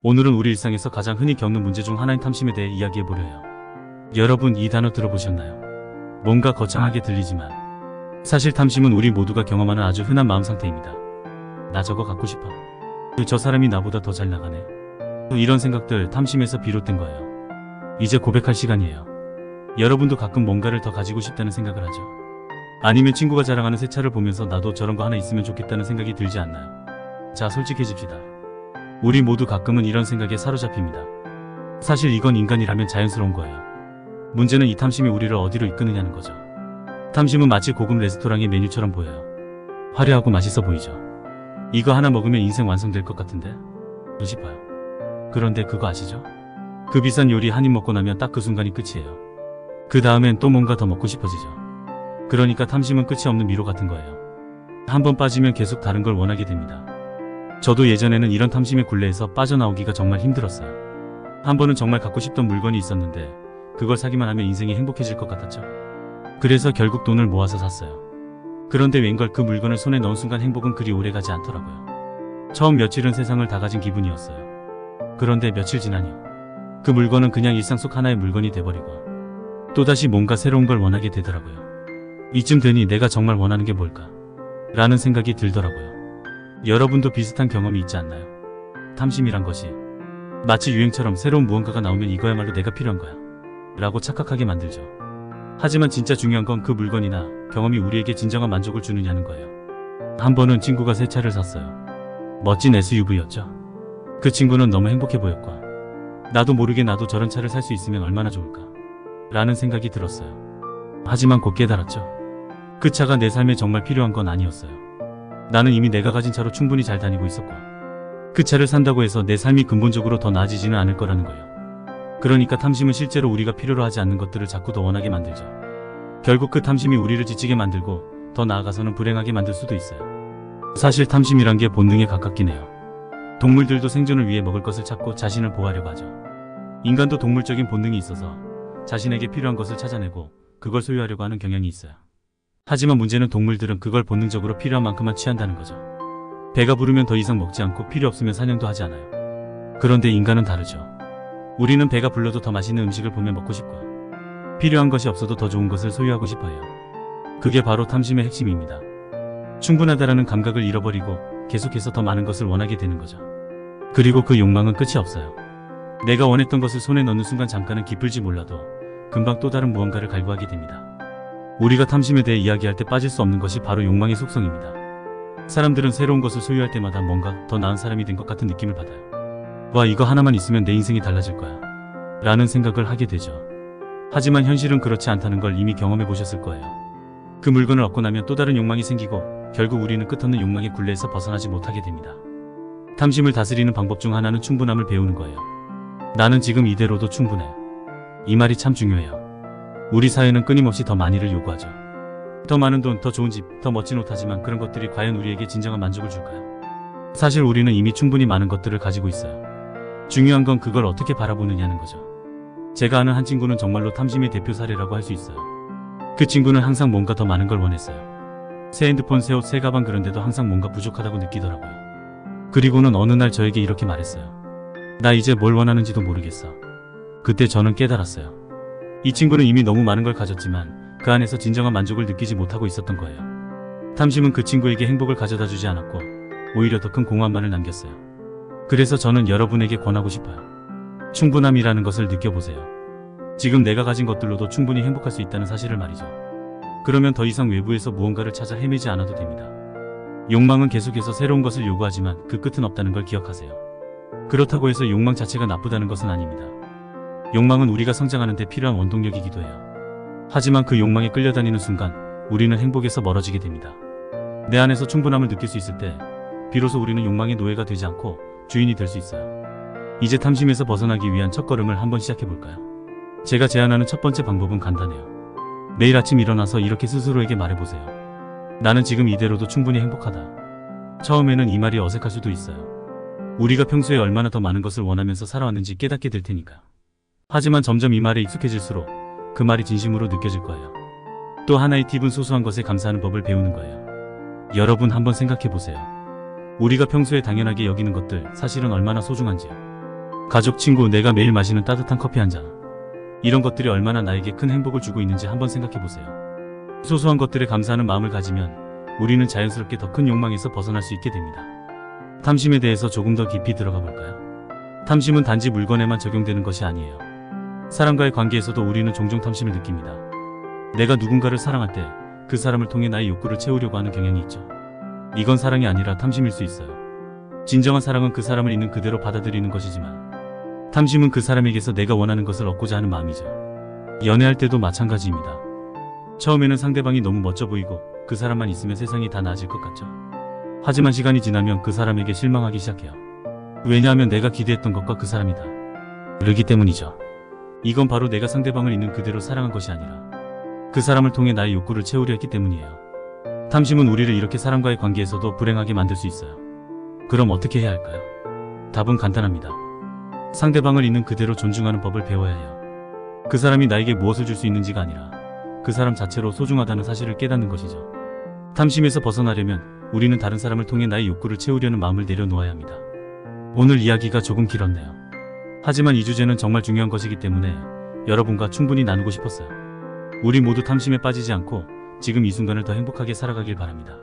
오늘은 우리 일상에서 가장 흔히 겪는 문제 중 하나인 탐심에 대해 이야기해보려 해요. 여러분 이 단어 들어보셨나요? 뭔가 거창하게 들리지만 사실 탐심은 우리 모두가 경험하는 아주 흔한 마음 상태입니다. 나 저거 갖고 싶어. 저 사람이 나보다 더 잘 나가네. 이런 생각들 탐심에서 비롯된 거예요. 이제 고백할 시간이에요. 여러분도 가끔 뭔가를 더 가지고 싶다는 생각을 하죠? 아니면 친구가 자랑하는 새 차를 보면서 나도 저런 거 하나 있으면 좋겠다는 생각이 들지 않나요? 자, 솔직해집시다. 우리 모두 가끔은 이런 생각에 사로잡힙니다. 사실 이건 인간이라면 자연스러운 거예요. 문제는 이 탐심이 우리를 어디로 이끄느냐는 거죠. 탐심은 마치 고급 레스토랑의 메뉴처럼 보여요. 화려하고 맛있어 보이죠. 이거 하나 먹으면 인생 완성될 것 같은데? 싶어요. 그런데 그거 아시죠? 그 비싼 요리 한 입 먹고 나면 딱 그 순간이 끝이에요. 그 다음엔 또 뭔가 더 먹고 싶어지죠. 그러니까 탐심은 끝이 없는 미로 같은 거예요. 한번 빠지면 계속 다른 걸 원하게 됩니다. 저도 예전에는 이런 탐심의 굴레에서 빠져나오기가 정말 힘들었어요. 한 번은 정말 갖고 싶던 물건이 있었는데 그걸 사기만 하면 인생이 행복해질 것 같았죠. 그래서 결국 돈을 모아서 샀어요. 그런데 웬걸 그 물건을 손에 넣은 순간 행복은 그리 오래가지 않더라고요. 처음 며칠은 세상을 다 가진 기분이었어요. 그런데 며칠 지나니 그 물건은 그냥 일상 속 하나의 물건이 돼버리고 또다시 뭔가 새로운 걸 원하게 되더라고요. 이쯤 되니 내가 정말 원하는 게 뭘까? 라는 생각이 들더라고요. 여러분도 비슷한 경험이 있지 않나요? 탐심이란 것이 마치 유행처럼 새로운 무언가가 나오면 이거야말로 내가 필요한 거야 라고 착각하게 만들죠. 하지만 진짜 중요한 건 그 물건이나 경험이 우리에게 진정한 만족을 주느냐는 거예요. 한 번은 친구가 새 차를 샀어요. 멋진 SUV였죠. 그 친구는 너무 행복해 보였고 나도 모르게 나도 저런 차를 살 수 있으면 얼마나 좋을까 라는 생각이 들었어요. 하지만 곧 깨달았죠. 그 차가 내 삶에 정말 필요한 건 아니었어요. 나는 이미 내가 가진 차로 충분히 잘 다니고 있었고 그 차를 산다고 해서 내 삶이 근본적으로 더 나아지지는 않을 거라는 거예요. 그러니까 탐심은 실제로 우리가 필요로 하지 않는 것들을 자꾸 더 원하게 만들죠. 결국 그 탐심이 우리를 지치게 만들고 더 나아가서는 불행하게 만들 수도 있어요. 사실 탐심이란 게 본능에 가깝긴 해요. 동물들도 생존을 위해 먹을 것을 찾고 자신을 보호하려고 하죠. 인간도 동물적인 본능이 있어서 자신에게 필요한 것을 찾아내고 그걸 소유하려고 하는 경향이 있어요. 하지만 문제는 동물들은 그걸 본능적으로 필요한 만큼만 취한다는 거죠. 배가 부르면 더 이상 먹지 않고 필요 없으면 사냥도 하지 않아요. 그런데 인간은 다르죠. 우리는 배가 불러도 더 맛있는 음식을 보면 먹고 싶고 필요한 것이 없어도 더 좋은 것을 소유하고 싶어 해요. 그게 바로 탐심의 핵심입니다. 충분하다라는 감각을 잃어버리고 계속해서 더 많은 것을 원하게 되는 거죠. 그리고 그 욕망은 끝이 없어요. 내가 원했던 것을 손에 넣는 순간 잠깐은 기쁠지 몰라도 금방 또 다른 무언가를 갈구하게 됩니다. 우리가 탐심에 대해 이야기할 때 빠질 수 없는 것이 바로 욕망의 속성입니다. 사람들은 새로운 것을 소유할 때마다 뭔가 더 나은 사람이 된 것 같은 느낌을 받아요. 와, 이거 하나만 있으면 내 인생이 달라질 거야 라는 생각을 하게 되죠. 하지만 현실은 그렇지 않다는 걸 이미 경험해 보셨을 거예요. 그 물건을 얻고 나면 또 다른 욕망이 생기고 결국 우리는 끝없는 욕망의 굴레에서 벗어나지 못하게 됩니다. 탐심을 다스리는 방법 중 하나는 충분함을 배우는 거예요. 나는 지금 이대로도 충분해. 이 말이 참 중요해요. 우리 사회는 끊임없이 더 많이를 요구하죠. 더 많은 돈, 더 좋은 집, 더 멋진 옷. 하지만 그런 것들이 과연 우리에게 진정한 만족을 줄까요? 사실 우리는 이미 충분히 많은 것들을 가지고 있어요. 중요한 건 그걸 어떻게 바라보느냐는 거죠. 제가 아는 한 친구는 정말로 탐심의 대표 사례라고 할 수 있어요. 그 친구는 항상 뭔가 더 많은 걸 원했어요. 새 핸드폰, 새 옷, 새 가방. 그런데도 항상 뭔가 부족하다고 느끼더라고요. 그리고는 어느 날 저에게 이렇게 말했어요. 나 이제 뭘 원하는지도 모르겠어. 그때 저는 깨달았어요. 이 친구는 이미 너무 많은 걸 가졌지만 그 안에서 진정한 만족을 느끼지 못하고 있었던 거예요. 탐심은 그 친구에게 행복을 가져다 주지 않았고 오히려 더 큰 공허함만을 남겼어요. 그래서 저는 여러분에게 권하고 싶어요. 충분함이라는 것을 느껴보세요. 지금 내가 가진 것들로도 충분히 행복할 수 있다는 사실을 말이죠. 그러면 더 이상 외부에서 무언가를 찾아 헤매지 않아도 됩니다. 욕망은 계속해서 새로운 것을 요구하지만 그 끝은 없다는 걸 기억하세요. 그렇다고 해서 욕망 자체가 나쁘다는 것은 아닙니다. 욕망은 우리가 성장하는 데 필요한 원동력이기도 해요. 하지만 그 욕망에 끌려다니는 순간 우리는 행복에서 멀어지게 됩니다. 내 안에서 충분함을 느낄 수 있을 때 비로소 우리는 욕망의 노예가 되지 않고 주인이 될 수 있어요. 이제 탐심에서 벗어나기 위한 첫걸음을 한번 시작해볼까요? 제가 제안하는 첫 번째 방법은 간단해요. 매일 아침 일어나서 이렇게 스스로에게 말해보세요. 나는 지금 이대로도 충분히 행복하다. 처음에는 이 말이 어색할 수도 있어요. 우리가 평소에 얼마나 더 많은 것을 원하면서 살아왔는지 깨닫게 될 테니까요. 하지만 점점 이 말에 익숙해질수록 그 말이 진심으로 느껴질 거예요. 또 하나의 팁은 소소한 것에 감사하는 법을 배우는 거예요. 여러분 한번 생각해보세요. 우리가 평소에 당연하게 여기는 것들 사실은 얼마나 소중한지요. 가족, 친구, 내가 매일 마시는 따뜻한 커피 한 잔. 이런 것들이 얼마나 나에게 큰 행복을 주고 있는지 한번 생각해 보세요. 소소한 것들에 감사하는 마음을 가지면 우리는 자연스럽게 더 큰 욕망에서 벗어날 수 있게 됩니다. 탐심에 대해서 조금 더 깊이 들어가 볼까요? 탐심은 단지 물건에만 적용되는 것이 아니에요. 사람과의 관계에서도 우리는 종종 탐심을 느낍니다. 내가 누군가를 사랑할 때 그 사람을 통해 나의 욕구를 채우려고 하는 경향이 있죠. 이건 사랑이 아니라 탐심일 수 있어요. 진정한 사랑은 그 사람을 있는 그대로 받아들이는 것이지만, 탐심은 그 사람에게서 내가 원하는 것을 얻고자 하는 마음이죠. 연애할 때도 마찬가지입니다. 처음에는 상대방이 너무 멋져 보이고 그 사람만 있으면 세상이 다 나아질 것 같죠. 하지만 시간이 지나면 그 사람에게 실망하기 시작해요. 왜냐하면 내가 기대했던 것과 그 사람이 다르기 때문이죠. 이건 바로 내가 상대방을 있는 그대로 사랑한 것이 아니라 그 사람을 통해 나의 욕구를 채우려 했기 때문이에요. 탐심은 우리를 이렇게 사람과의 관계에서도 불행하게 만들 수 있어요. 그럼 어떻게 해야 할까요? 답은 간단합니다. 상대방을 있는 그대로 존중하는 법을 배워야 해요. 그 사람이 나에게 무엇을 줄 수 있는지가 아니라 그 사람 자체로 소중하다는 사실을 깨닫는 것이죠. 탐심에서 벗어나려면 우리는 다른 사람을 통해 나의 욕구를 채우려는 마음을 내려놓아야 합니다. 오늘 이야기가 조금 길었네요. 하지만 이 주제는 정말 중요한 것이기 때문에 여러분과 충분히 나누고 싶었어요. 우리 모두 탐심에 빠지지 않고 지금 이 순간을 더 행복하게 살아가길 바랍니다.